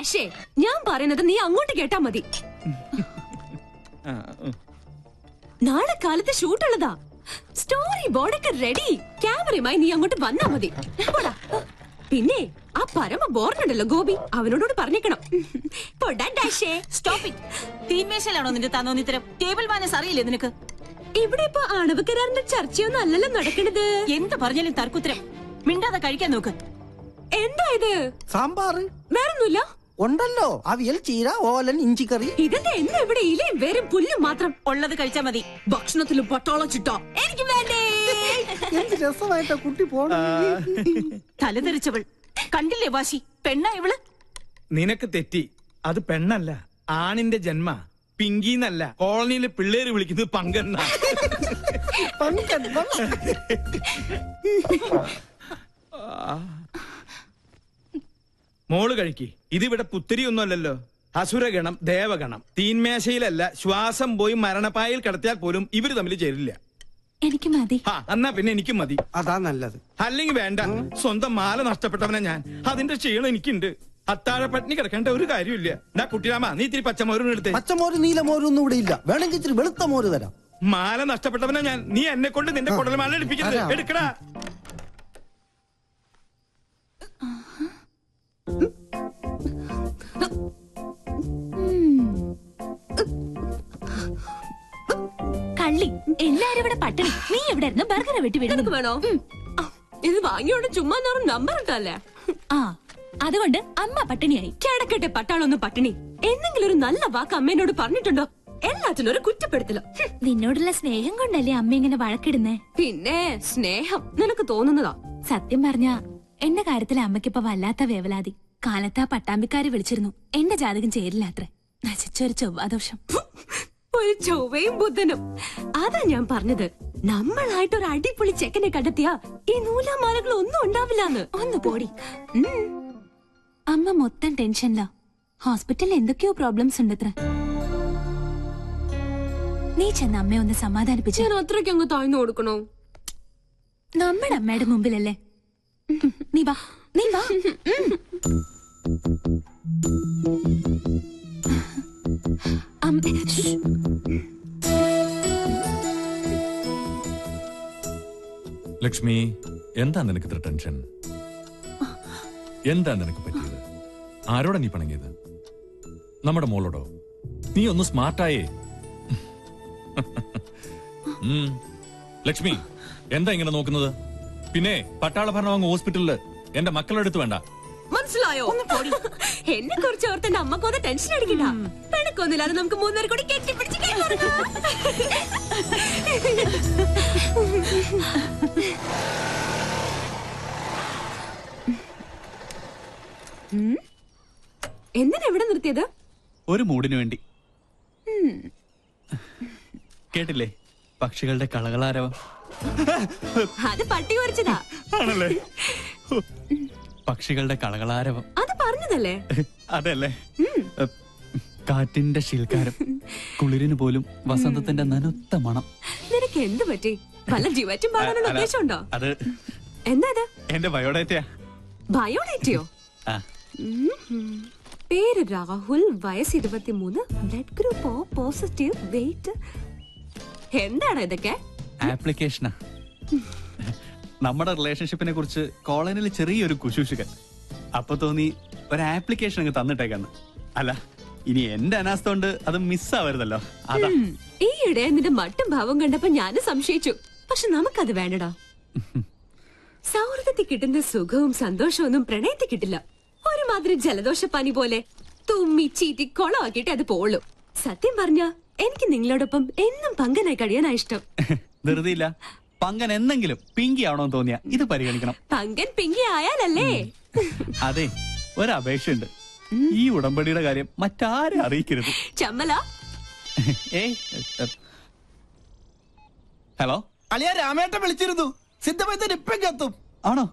ഡാഷേ, ഞാൻ പറയുന്നത് നീ അങ്ങോട്ട് കേട്ടാ മതി. നാളെ കാലത്ത് ഷൂട്ടുള്ളതാ. സ്റ്റോറി ബോർഡൊക്കെ റെഡി. ക്യാമറയുമായി നീ അങ്ങോട്ട് വന്നാ മതി. പിന്നെ ആ പരമ ബോർഡുണ്ടല്ലോ ഗോപി, അവനോട് പറഞ്ഞേക്കണം. തീന്മേശയിലാണോ നിന്റെ തന്നോന്നിത്തരം? ടേബിൾ മാനേഴ്സ് അറിയില്ലേ നിനക്ക്? ഇവിടെ ഇപ്പൊ ആണവ കരാറിന്റെ ചർച്ചയൊന്നും അല്ലല്ലോ നടക്കണത്. എന്ത് പറഞ്ഞാലും തർക്കുത്തരം. മിണ്ടാതെ കഴിക്കാൻ നോക്ക്. എന്താ ഇത്? സാമ്പാർ വേറൊന്നുമില്ല ഉണ്ടല്ലോ. അവിയൽ, ചീര, ഓലൻ, ഇഞ്ചിക്കറി. ഇതെന്താ എന്നും ഇവിടെ ഇലയും വേറെ പുല്ലും മാത്രം? ഉള്ളത് കഴിച്ചാ മതി. ഭക്ഷണത്തിലും പട്ടാളം ചിട്ടോ. എനിക്ക് വേണ്ടേ. എന്ത് രസമായിട്ടാ കുട്ടി പോണ. തലതെറിച്ചവൾ കണ്ടില്ലേ വാശി? പെണ്ണാ ഇവള്? നിനക്ക് തെറ്റി. അത് പെണ്ണല്ല, ആണിന്റെ ജന്മ. പിങ്കിന്നല്ല, കോളനിയിലെ പിള്ളേര് വിളിക്കുന്നത് പങ്കെണ്ണ. മോള് കഴിക്ക്. ഇതിവിടെ പുത്തിരിയൊന്നും അല്ലല്ലോ. അസുരഗണം, ദേവഗണം. തീന്മേശയിലല്ല, ശ്വാസം പോയി മരണപ്പായിൽ കിടത്തിയാൽ പോലും ഇവര് തമ്മിൽ ചേരില്ല. എനിക്ക് മതി. എന്നാ പിന്നെ എനിക്കും മതി. അതാ നല്ലത്. അല്ലെങ്കിൽ വേണ്ട. സ്വന്തം മാല നഷ്ടപ്പെട്ടവനെ ഞാൻ. അതിന്റെ ക്ഷീണം എനിക്കുണ്ട്. അത്താഴ പട്ടിണി കിടക്കേണ്ട ഒരു കാര്യമില്ല. എന്നാ കുട്ടിരാമ, നീ ഇത്തിരി പച്ചമോരും എടുത്തേ. പച്ചമോര് നീലമോരും ഒന്നും ഇവിടെ ഇല്ല. വേണമെങ്കിൽ ഇച്ചിരി വെളുത്ത മോര് തരാം. മാല നഷ്ടപ്പെട്ടവനെ ഞാൻ. നീ എന്നെ കൊണ്ട് നിന്റെ കുടൽമാല എടുപ്പിക്കരുത്. എടുക്കടാ. കള്ളി, എല്ലാരും ഇവിടെ പട്ടിണി. നീ എവിടെ ഇരുന്ന് ബർഗർ വെട്ടി വീടുന്നു വേണോ? ഇത് വാങ്ങിയോണ്ട് ചുമ്മാ നമ്പർ ഇട്ടല്ലേ. അതുകൊണ്ട് അമ്മ പട്ടിണിയായി. കിടക്കട്ടെ പട്ടാളൊന്നും പട്ടിണി. എന്തെങ്കിലും ഒരു നല്ല വാക്ക് അമ്മേനോട് പറഞ്ഞിട്ടുണ്ടോ? എല്ലാത്തിനും ഒരു കുറ്റപ്പെടുത്തലോ. നിന്നോടുള്ള സ്നേഹം കൊണ്ടല്ലേ അമ്മ ഇങ്ങനെ വഴക്കിടുന്നേ? പിന്നെ സ്നേഹം നിനക്ക് തോന്നുന്നതാ. സത്യം പറഞ്ഞ എന്റെ കാര്യത്തിൽ അമ്മയ്ക്കിപ്പോ വല്ലാത്ത വേവലാതി. കാലത്ത് ആ പട്ടാമ്പിക്കാരെ വിളിച്ചിരുന്നു. എന്റെ ജാതകം ചേരില്ല അത്രേ. നശിച്ചൊരു ചൊവ്വാദോഷം. ഒരു ചൊവ്വയും ബുധനും. അതാ ഞാൻ പറഞ്ഞത്, നമ്മളായിട്ട് ഒരു അടിപൊളി ചെക്കനെ കണ്ടെത്തിയാ ഈ നൂലാമാലകൾ ഒന്നും ഉണ്ടാവില്ലാന്ന്. ഒന്ന് പോടി. അമ്മ മൊത്തം ടെൻഷനിലാ. ഹോസ്പിറ്റലിൽ എന്തൊക്കെയോ പ്രോബ്ലംസ് ഉണ്ടത്ര. നീ ചെന്ന് അമ്മയെ ഒന്ന് സമാധാനിപ്പിച്ചു. ഞാൻ അത്രയ്ക്ക് അങ്ങ് താഴ്ന്നു കൊടുക്കണോ? നമ്മുടെ അമ്മയുടെ മുമ്പിലല്ലേ. നീ വാ, നീ വാ. ലക്ഷ്മി, എന്താ നിനക്ക് ഇത്ര ടെൻഷൻ? എന്താ നിനക്ക് പറ്റിയത്? ആരോടാ നീ പണങ്ങിയത്? നമ്മുടെ മോളോടോ? നീ ഒന്ന് സ്മാർട്ടായേ. ലക്ഷ്മി, എന്താ ഇങ്ങനെ നോക്കുന്നത്? പിന്നെ പട്ടാള ഭരണം അങ്ങ് ഹോസ്പിറ്റലില് എന്റെ മക്കളുടെ അടുത്ത് വേണ്ട. മനസ്സിലായോ? എന്നെ കുറിച്ച് ഓർത്ത് എന്റെ അമ്മക്കൊന്ന് ടെൻഷൻ അടിക്കണ്ട. പെണക്കൊന്നുമില്ലാതെ നമുക്ക് മൂന്നുപേർ കൂടി കെട്ടിപ്പിടിച്ച് എന്തിനാ എവിടെ നിർത്തിയത്? ഒരു മൂടിനു വേണ്ടി. കേട്ടില്ലേ പക്ഷികളുടെ കളകളാരവം? അത് പട്ടി വരച്ചതാ. ആണല്ലേ? പക്ഷികളുടെ കളകളാരവം അത് പറഞ്ഞതല്ലേ? അതല്ലേ? കാറ്റിന്റെ ശീൽക്കാരം, കുളിരിന് പോലും വസന്തത്തിന്റെ നനുത്ത മണം. നിനക്ക് എന്ത് പറ്റി? വല്ല ജിവാറ്റും പാടാനുള്ള ഉദ്ദേശമുണ്ടോ? അത് എന്താ ഇത്? എന്റെ ബയോഡേറ്റയാ. ബയോഡേറ്റയോ? പേര് രാഹുൽ, വയസ്സ് 23, blood group O positive, weight. എന്താണ് ഇതൊക്കെ? ആപ്ലിക്കേഷനാ. നമ്മുടെ റിലേഷൻഷിപ്പിനെ കുറിച്ച് കോളനിയിൽ ചെറിയൊരു കുശൂഷുകൻ. അപ്പൊ തോന്നി ഒരു ആപ്ലിക്കേഷൻ അങ്ങ് തന്നിട്ടേക്കാന്ന്. അല്ല, ഇനി എന്റെ അനാസ്ഥ കൊണ്ട് അത് മിസ്സാവരുതല്ലോ. അതാ. ഈയിടെ നിന്റെ മട്ടും ഭാവം കണ്ടപ്പോ ഞാനും സംശയിച്ചു. പക്ഷെ നമുക്കത് വേണ്ടടാ. സൗഹൃദത്തിൽ കിട്ടുന്ന സുഖവും സന്തോഷവും ഒന്നും പ്രണയത്തിൽ കിട്ടില്ല. ഒരുമാതിരി ജലദോഷപ്പനി പോലെ തുമ്മി ചീറ്റി കൊളമാക്കിയിട്ട് അത് പോളൂ. സത്യം പറഞ്ഞ എനിക്ക് നിങ്ങളോടൊപ്പം എന്നും പങ്കനായി കഴിയാനാ ഇഷ്ടം. ധൃതിയില്ല. പങ്കൻ എന്തെങ്കിലും പിങ്കി ആണോന്ന് തോന്നിയാ ഇത് പരിഗണിക്കണം. പങ്കൻ പിങ്കി ആയാലല്ലേ? അതെ, ഒരപേക്ഷയുണ്ട്. ഈ ഉടമ്പടിയുടെ കാര്യം മറ്റാരും അറിയിക്കരുത്. ചമ്മല. ഹലോ, അളിയാ രാമേട്ടൻ വിളിച്ചിരുന്നു. സിദ്ധമൈത്തൻ ഇപ്പം കത്തും. ആണോ?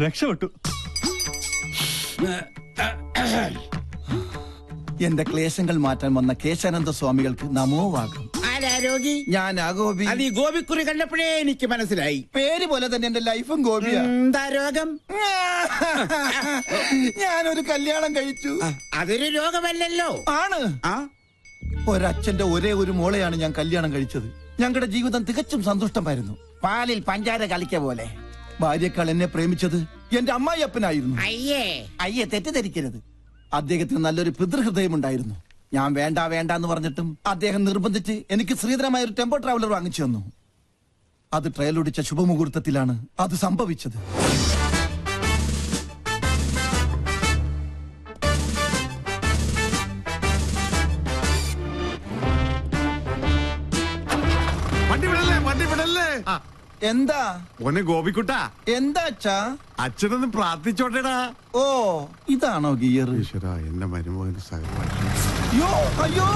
രക്ഷപ്പെട്ടു. എന്റെ ക്ലേശങ്ങൾ മാറ്റാൻ വന്ന കേശാനന്ദ സ്വാമികൾക്ക് നമോവാകും. രോഗി ഞാൻ ഗോപി. അത് ഈ ഗോപിക്കുറി കണ്ടപ്പോഴേ എനിക്ക് മനസ്സിലായി. പേര് പോലെ തന്നെ എന്റെ ലൈഫും ഗോപിയാ. എന്താ രോഗം? ഞാനൊരു കല്യാണം കഴിച്ചു. അതൊരു രോഗമല്ലല്ലോ. ആണ്. ഒരച്ഛന്റെ ഒരേ ഒരു മോളെയാണ് ഞാൻ കല്യാണം കഴിച്ചത്. ഞങ്ങളുടെ ജീവിതം തികച്ചും സന്തുഷ്ടമായിരുന്നു. പാലിൽ പഞ്ചാര കളിക്ക പോലെ. ഭാര്യക്കാൾ എന്നെ പ്രേമിച്ചത് എന്റെ അമ്മായിയപ്പനായിരുന്നു. അയ്യേ തെറ്റിദ്ധരിക്കരുത്. അദ്ദേഹത്തിന് നല്ലൊരു പിതൃഹൃദയം ഉണ്ടായിരുന്നു. ഞാൻ വേണ്ട വേണ്ട എന്ന് പറഞ്ഞിട്ടും അദ്ദേഹം നിർബന്ധിച്ച് എനിക്ക് ശ്രീധരമായ ഒരു ടെമ്പോ ട്രാവലർ വാങ്ങിച്ചു തന്നു. അത് ട്രയലൊടിച്ച ശുഭമുഹൂർത്തത്തിലാണ് അത് സംഭവിച്ചത്. എന്താ മോനെ ഗോപിക്കുട്ട, എന്താ അച്ഛാ? അച്ഛനൊന്ന് പ്രാർത്ഥിച്ചോട്ടേടാ. ഓ, ഇതാണോ ഗിയർ? ഈശ്വരാ, എന്റെ മരുമകന് സഹപാഠി. അയ്യോ അയ്യോ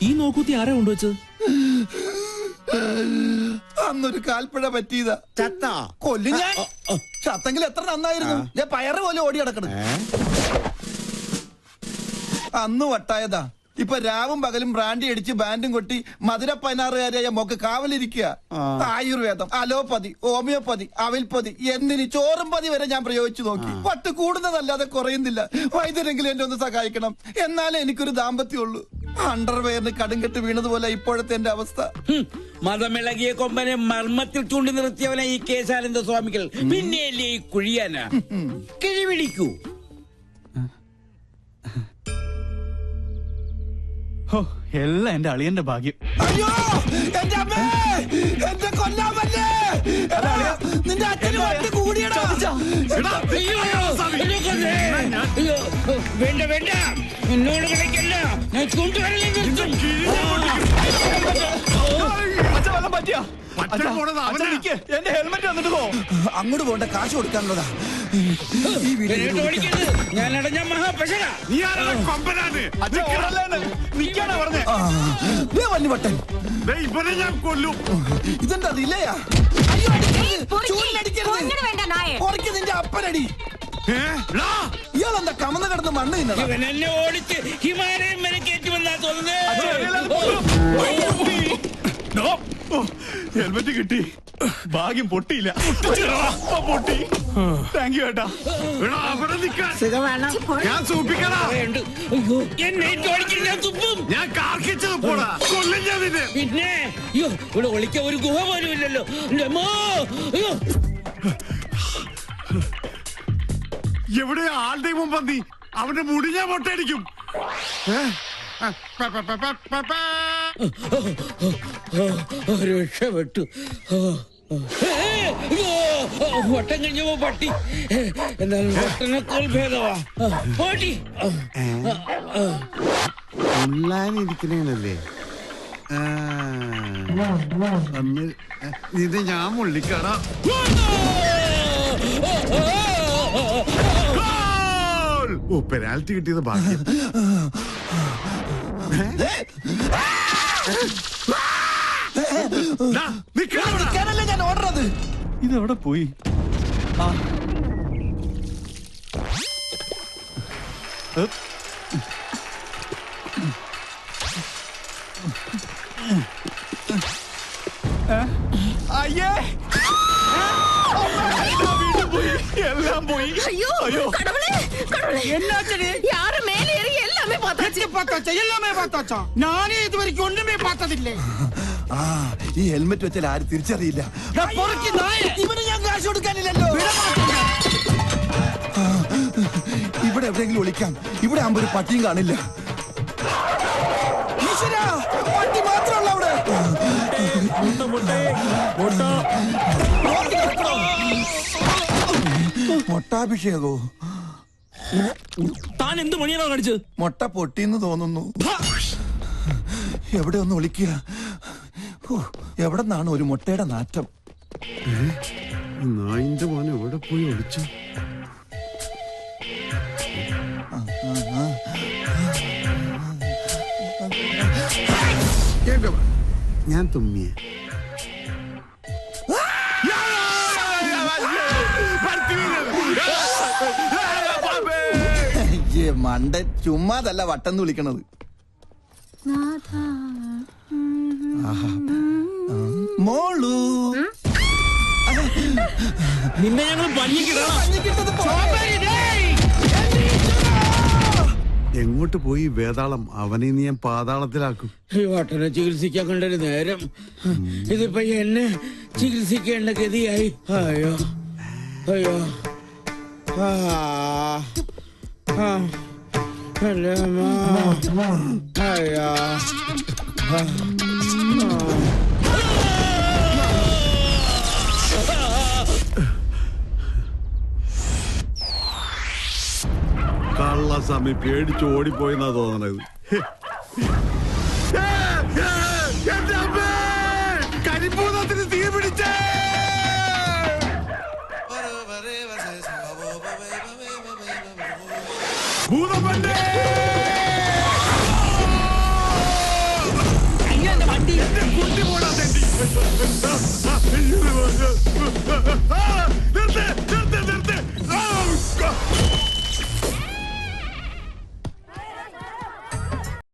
ഈ നോക്കൂത്തി ആരാ കൊണ്ടുവച്ചത്? അന്നൊരു കാൽപ്പഴ പറ്റിയതാ. ചത്ത കൊല്ലും ഞാൻ. ചത്തെങ്കിൽ എത്ര നന്നായിരുന്നു. ഞാൻ പയറ് പോലെ ഓടി കിടക്കണം. അന്ന് വട്ടായതാ. ഇപ്പൊ രാവും പകലും ബ്രാൻഡി അടിച്ച് ബാൻഡും കൊട്ടി മധുര 16-കാരിയായ മോക്ക് കാവലിരിക്കുക. ആയുർവേദം, അലോപ്പതി, ഹോമിയോപ്പതി, അവിൽപ്പതി, എന്തിന് ചോറും പതി വരെ ഞാൻ പ്രയോഗിച്ചു നോക്കി. പട്ട് കൂടുന്നതല്ലാതെ കുറയുന്നില്ല. വൈദ്യരെങ്കിലും എന്നെ ഒന്ന് സഹായിക്കണം. എന്നാലേ എനിക്കൊരു ദാമ്പത്യമുള്ളൂ. അണ്ടർവെയറിന് കടുങ്കെട്ട് വീണതുപോലെ ഇപ്പോഴത്തെ എന്റെ അവസ്ഥ. മതമിളകിയ കൊമ്പനെ മർമ്മത്തിൽ ചൂണ്ടി നിർത്തിയവനെ ഈ കേശാനന്ദ സ്വാമികൾ പിന്നെയല്ലേ ഈ കുഴിയാന കിഴിപിടിക്കൂ. എല്ലാം എന്റെ അളിയന്റെ ഭാഗ്യം. അയ്യോ എന്റെ അമ്മേ, എന്റെ കൊല്ലാമല്ലേ. നിന്റെ അച്ഛന് വണ്ടി കൂടിയടാ. വേണ്ട വേണ്ട, എന്നോട് കളിക്കല്ല. ഞാൻ കൊണ്ടുവരലേ നിർത്തും. എന്റെ ഹെൽമെറ്റ് വന്നിട്ട് പോ. അങ്ങോട്ട് പോണ്ട, കാശ് കൊടുക്കാനുള്ളതാ. ഈ വീട്ടിൽ ഓടിക്കരുത്, ഞാൻ അടഞ്ഞ മഹാപശക. വല്ലിവട്ടൻ ഞാൻ കൊല്ലും. ഇതെന്താ ഇല്ലയാ? നിന്റെ അപ്പനടി. ഇയാളെന്താ കമന്ന് കിടന്ന് മണ്ണ് തിന്നണം. ഇവൻ എന്നെ ഓടിച്ച് ഹിമാലയം വരെ കയറ്റുമെന്നാ തോന്നുന്നത്. ഹെൽമെറ്റ് കിട്ടി, ഭാഗ്യം പൊട്ടിയില്ല. പൊട്ടി. താങ്ക് യു ഏട്ടാ. ഞാൻ സൂപ്പിക്കണ. എന്നെ ഓടിക്കില്ല, തുപ്പും. ഞാൻ കാർക്കിച്ചത് പോടാ. കൊല്ലും ഞാൻ നിന്നെ. പിന്നെ ഇവിടെ ഒളിക്ക ഒരു ഗുഹ പോലും ഇല്ലല്ലോ. എവിടെ ആളുടെ മുമ്പന്തി അവന്റെ മുടി ഞാൻ പൊട്ടടിക്കും. രക്ഷപ്പെട്ടു. വട്ടം കഴിഞ്ഞപ്പോ പട്ടി, എന്നാൽ വട്ടനേക്കാൾ ഭേദവാ പട്ടി. ഉള്ളാനിരിക്കണേനല്ലേ ഇത് ഞാൻ മുള്ളിക്കാടാ. ഓ, പെനാൽറ്റി കിട്ടിയത് ഭാഗ്യം. ഞാൻ ഓർഡറത്. ഇതെവിടെ പോയി? അയ്യേ, എല്ലാം പോയി. ஐயோ கடவுளே கடவுளே என்னாச்சு? யாரு மேல ஏறி எல்லாமே பார்த்தாச்சு. எல்லாமே பார்த்தாச்சா? நானே இதுவரைக்கும் ஒண்ணுமே பார்த்ததில்லை. ഈ ഹെൽമെറ്റ് വെച്ചാൽ ആരും തിരിച്ചറിയില്ല. ഇവന് ഞാൻ കാശ് കൊടുക്കാനില്ലല്ലോ. ഇവിടെ എവിടെയെങ്കിലും ഒളിക്കാം. ഇവിടെ ആകുമ്പോ ഒരു പട്ടിയും കാണില്ല. ഈശ്വരാ, പട്ടി മാത്രമല്ല അവിടെ. മൊട്ടാഭിഷേകോ? താൻ എന്ത് മണിയാണോ കാണിച്ചത്? മൊട്ട പൊട്ടിന്ന് തോന്നുന്നു. എവിടെ ഒന്ന് ഒളിക്കുക. എവിടെ നിന്നാണ് ഒരു മുട്ടയുടെ നാറ്റം? നായിന്റെ മോനെ എവിടെ പോയി ഒളിച്ചു? ഞാൻ തുമ്മിയ മണ്ടൻ ചുമ്മാതല്ല വട്ടം വിളിക്കണത്. മോളു നിന്നെ ഞങ്ങൾ എങ്ങോട്ട് പോയി വേതാളം? അവനെ നീ ഞാൻ പാതാളത്തിലാക്കും. ഈ വട്ടനെ ചികിത്സിക്കാൻ കണ്ടൊരു നേരം ഇതിപ്പോ എന്നെ ചികിത്സിക്കേണ്ട ഗതിയായി. അയ്യോ അയ്യോ അയ്യോ കള്ളസ്വാമി പേടിച്ച് ഓടിപ്പോയെന്നാ തോന്നണത്. കരിപ്പൂതത്തിന് തീ പിടിച്ചേ. ഭൂതമണ്ടേ കുട്ടി പോടാ.